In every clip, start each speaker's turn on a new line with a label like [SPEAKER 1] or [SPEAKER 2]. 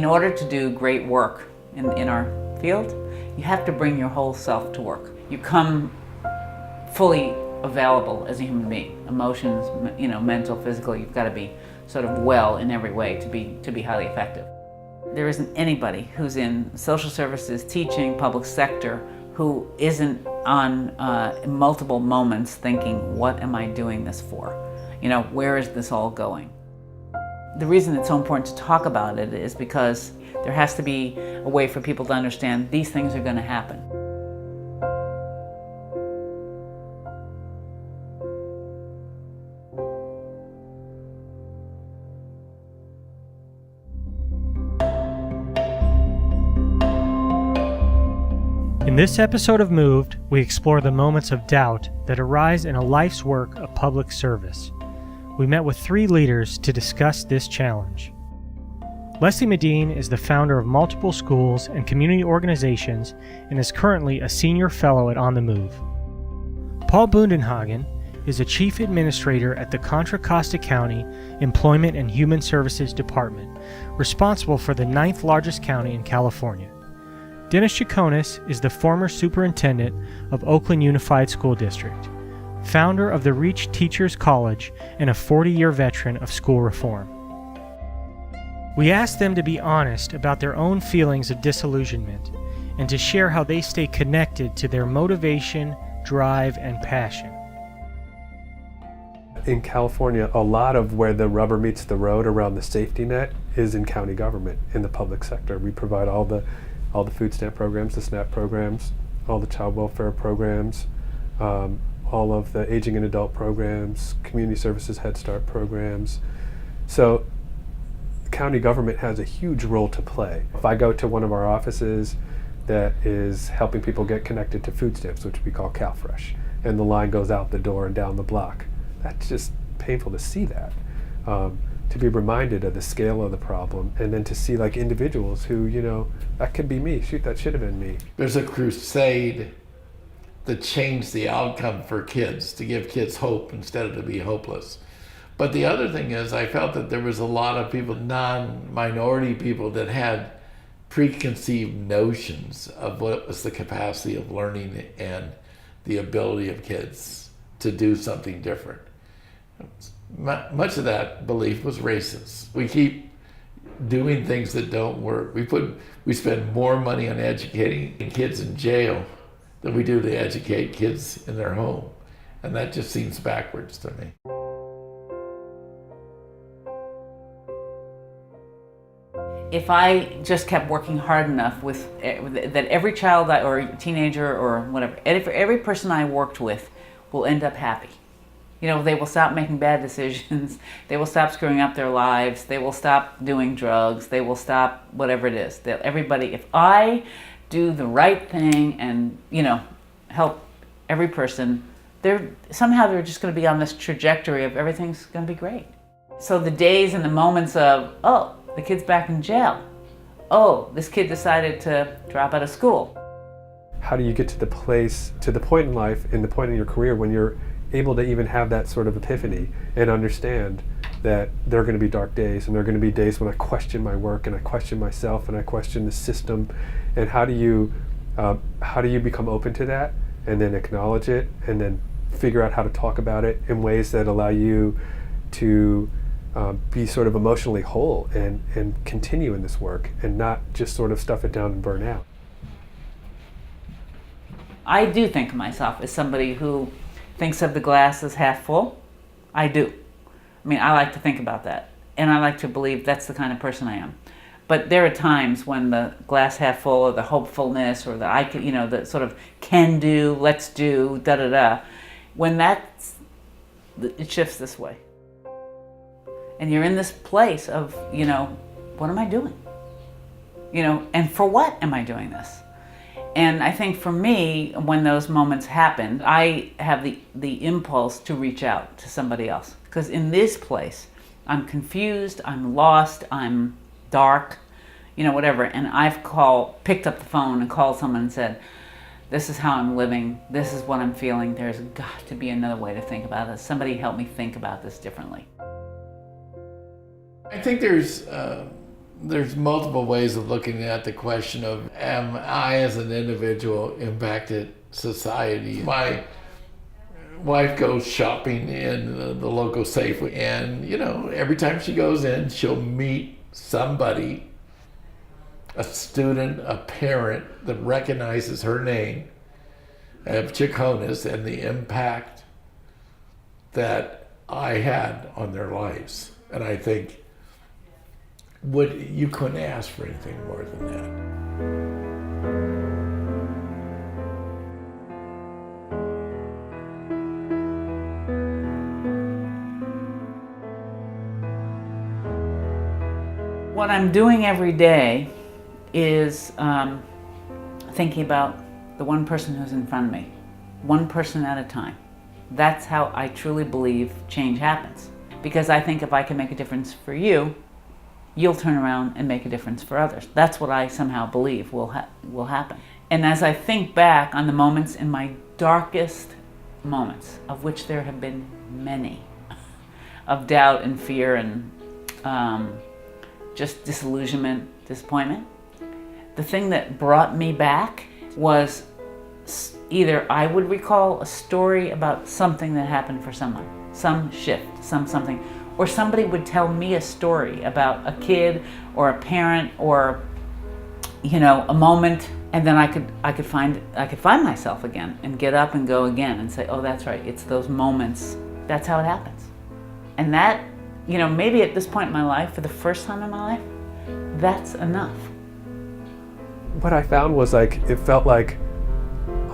[SPEAKER 1] order to do great work in our field, you have to bring your whole self to work. You come fully available as a human being, emotions, mental, physical. You've got to be sort of well in every way to be highly effective. There isn't anybody who's in social services, teaching, public sector, who isn't on multiple moments thinking, what am I doing this for? Where is this all going? The reason it's so important to talk about it is because there has to be a way for people to understand these things are going to happen.
[SPEAKER 2] In this episode of Moved, we explore the moments of doubt that arise in a life's work of public service. We met with 3 leaders to discuss this challenge. Leslie Medine is the founder of multiple schools and community organizations and is currently a senior fellow at On the Move. Paul Bundenhagen is a chief administrator at the Contra Costa County Employment and Human Services Department, responsible for the 9th largest county in California. Dennis Chaconis is the former superintendent of Oakland Unified School District, founder of the Reach Teachers College, and a 40-year veteran of school reform. We asked them to be honest about their own feelings of disillusionment and to share how they stay connected to their motivation, drive, and passion.
[SPEAKER 3] In California, a lot of where the rubber meets the road around the safety net is in county government, in the public sector. We provide all the food stamp programs, the SNAP programs, all the child welfare programs, all of the aging and adult programs, community services, Head Start programs. So county government has a huge role to play. If I go to one of our offices that is helping people get connected to food stamps, which we call CalFresh, and the line goes out the door and down the block, that's just painful to see that. To be reminded of the scale of the problem, and then to see like individuals who, that could be me, shoot, that should have been me.
[SPEAKER 4] There's a crusade that changed the outcome for kids, to give kids hope instead of to be hopeless. But the other thing is, I felt that there was a lot of people, non-minority people, that had preconceived notions of what was the capacity of learning and the ability of kids to do something different. Much of that belief was racist. We keep doing things that don't work. We spend more money on educating kids in jail than we do to educate kids in their home. And that just seems backwards to me.
[SPEAKER 1] If I just kept working hard enough with that, every child or teenager or whatever, every person I worked with will end up happy. They will stop making bad decisions. They will stop screwing up their lives. They will stop doing drugs. They will stop whatever it is. Everybody, if I do the right thing and, help every person, they're just going to be on this trajectory of everything's going to be great. So the days and the moments of, oh, the kid's back in jail. Oh, this kid decided to drop out of school.
[SPEAKER 3] How do you get to the point in life, in the point in your career when you're able to even have that sort of epiphany and understand that there are going to be dark days, and there are going to be days when I question my work and I question myself and I question the system, and how do you become open to that and then acknowledge it and then figure out how to talk about it in ways that allow you to be sort of emotionally whole and continue in this work and not just sort of stuff it down and burn out.
[SPEAKER 1] I do think of myself as somebody who thinks of the glass as half full. I do. I like to think about that. And I like to believe that's the kind of person I am. But there are times when the glass half full, or the hopefulness, or the sort of can do, let's do, when it shifts this way. And you're in this place of, what am I doing? And for what am I doing this? And I think for me, when those moments happen, I have the impulse to reach out to somebody else. Because in this place, I'm confused, I'm lost, I'm dark, whatever. And I've picked up the phone and called someone and said, this is how I'm living, this is what I'm feeling, there's got to be another way to think about this. Somebody help me think about this differently.
[SPEAKER 4] I think there's there's multiple ways of looking at the question of, am I as an individual impacted society? My wife goes shopping in the local Safeway, and every time she goes in, she'll meet somebody, a student, a parent that recognizes her name of Chaconas and the impact that I had on their lives. And I think you couldn't ask for anything more than that.
[SPEAKER 1] What I'm doing every day is thinking about the one person who's in front of me, one person at a time. That's how I truly believe change happens. Because I think if I can make a difference for you, you'll turn around and make a difference for others. That's what I somehow believe will happen. And as I think back on the moments in my darkest moments, of which there have been many, of doubt and fear and just disillusionment, disappointment, the thing that brought me back was either I would recall a story about something that happened for someone, some shift, something, or somebody would tell me a story about a kid or a parent or a moment, and then I could find myself again and get up and go again and say, oh, that's right, it's those moments. That's how it happens. And that, maybe at this point in my life, for the first time in my life, that's enough.
[SPEAKER 3] What I found was it felt like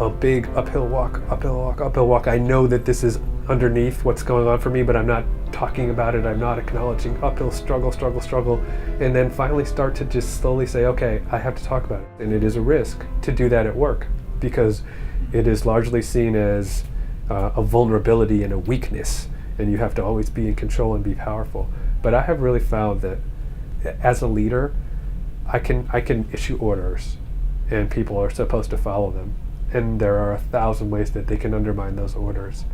[SPEAKER 3] a big uphill walk. I know that this is underneath what's going on for me, but I'm not talking about it. I'm not acknowledging uphill struggle, and then finally start to just slowly say, okay, I have to talk about it. And it is a risk to do that at work because it is largely seen as a vulnerability and a weakness, and you have to always be in control and be powerful. But I have really found that as a leader, I can issue orders, and people are supposed to follow them. And there are 1,000 ways that they can undermine those orders.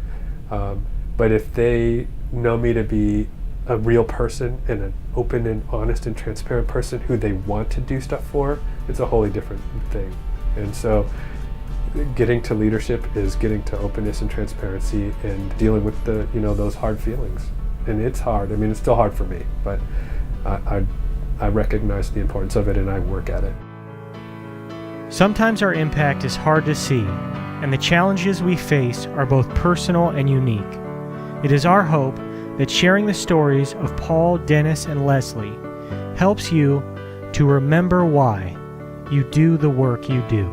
[SPEAKER 3] But if they know me to be a real person and an open and honest and transparent person who they want to do stuff for, it's a wholly different thing. And so getting to leadership is getting to openness and transparency and dealing with those hard feelings. And it's hard. I mean, it's still hard for me, but I recognize the importance of it and I work at it.
[SPEAKER 2] Sometimes our impact is hard to see, and the challenges we face are both personal and unique. It is our hope that sharing the stories of Paul, Dennis, and Leslie helps you to remember why you do the work you do.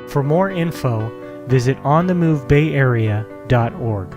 [SPEAKER 2] For more info, visit onthemovebayarea.org.